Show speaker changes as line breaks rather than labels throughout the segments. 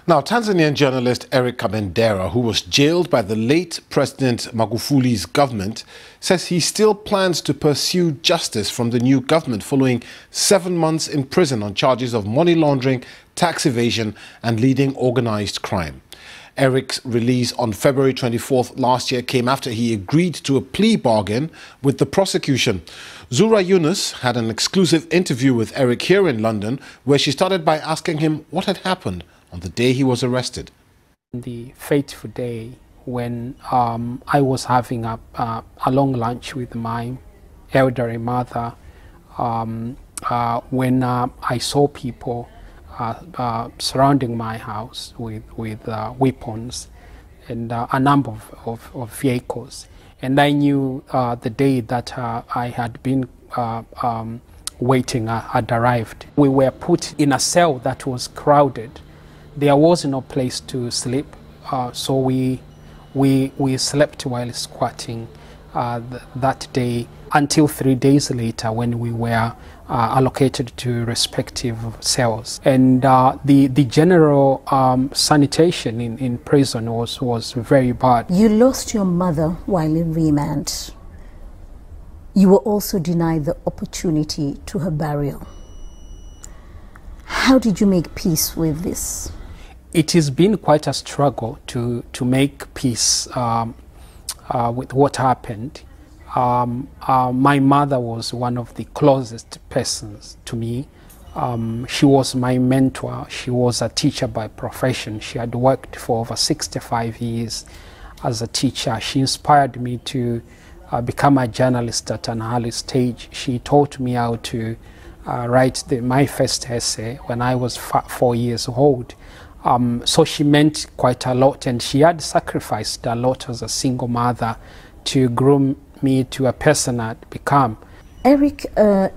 Now, Tanzanian journalist Erick Kabendera, who was jailed by the late President Magufuli's government, says he still plans to pursue justice from the new government following 7 months in prison on charges of money laundering, tax evasion and leading organized crime. Erick's release on February 24th last year came after he agreed to a plea bargain with the prosecution. Zuhura Yunus had an exclusive interview with Erick here in London, where she started by asking him what had happened on the day he was arrested.
The fateful day when I was having a long lunch with my elderly mother, when I saw people surrounding my house with weapons and a number of vehicles. And I knew the day that I had been waiting had arrived. We were put in a cell that was crowded. There was no place to sleep, so we slept while squatting that day until 3 days later, when we were allocated to respective cells. And the general sanitation in prison was very bad.
You lost your mother while in remand. You were also denied the opportunity to her burial. How did you make peace with this?
It has been quite a struggle to make peace with what happened. My mother was one of the closest persons to me. She was my mentor. She was a teacher by profession. She had worked for over 65 years as a teacher. She inspired me to become a journalist at an early stage. She taught me how to write my first essay when I was 4 years old. So she meant quite a lot, and she had sacrificed a lot as a single mother to groom me to a person I'd become.
Erick,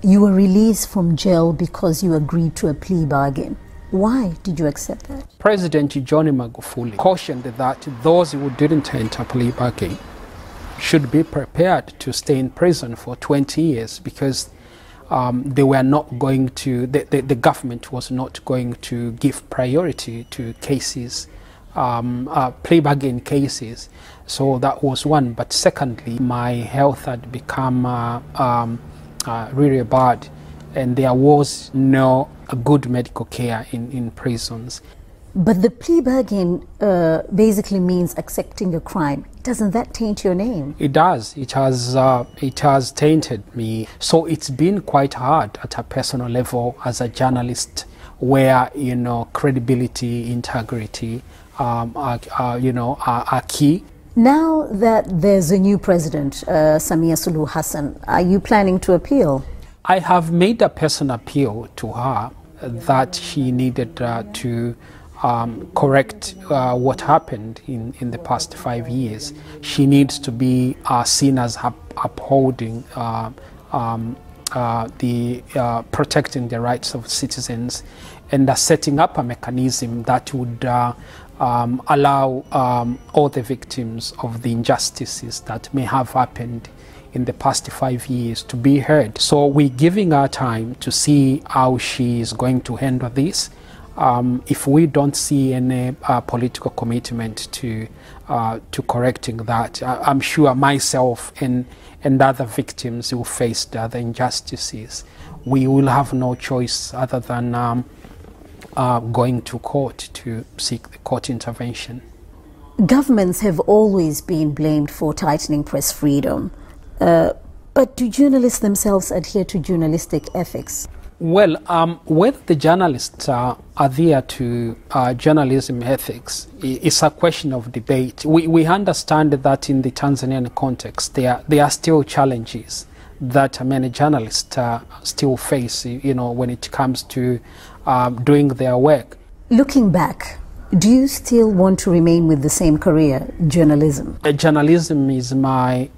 you were released from jail because you agreed to a plea bargain. Why did you accept that?
President John Magufuli cautioned that those who didn't enter plea bargain should be prepared to stay in prison for 20 years because they were not going to, the government was not going to give priority to cases, plea bargain cases. So that was one. But secondly, my health had become really bad, and there was no good medical care in prisons.
But the plea bargain basically means accepting a crime. Doesn't that taint your name?
It does. It has tainted me. So it's been quite hard at a personal level as a journalist, where credibility, integrity, are key.
Now that there's a new president, Samia Suluhu Hassan, are you planning to appeal?
I have made a personal appeal to her that she needed to correct what happened in the past 5 years. She needs to be seen as upholding protecting the rights of citizens, and setting up a mechanism that would allow all the victims of the injustices that may have happened in the past 5 years to be heard. So we're giving her time to see how she is going to handle this. If we don't see any political commitment to correcting that, I'm sure myself and other victims who faced other injustices, we will have no choice other than going to court to seek the court intervention.
Governments have always been blamed for tightening press freedom, but do journalists themselves adhere to journalistic ethics?
Well, whether the journalists adhere to journalism ethics is a question of debate. We understand that in the Tanzanian context, there are still challenges that many journalists still face, when it comes to doing their work.
Looking back, do you still want to remain with the same career, journalism?
Journalism is my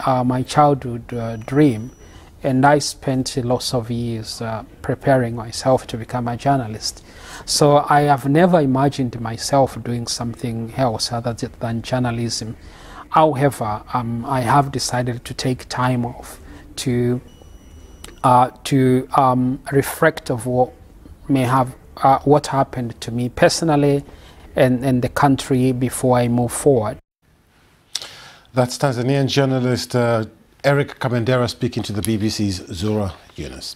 childhood dream. And I spent lots of years preparing myself to become a journalist. So I have never imagined myself doing something else other than journalism. However, I have decided to take time off to reflect of what happened to me personally and the country before I move forward.
That's Tanzanian journalist Erick Kabendera speaking to the BBC's Zuhura Yunus.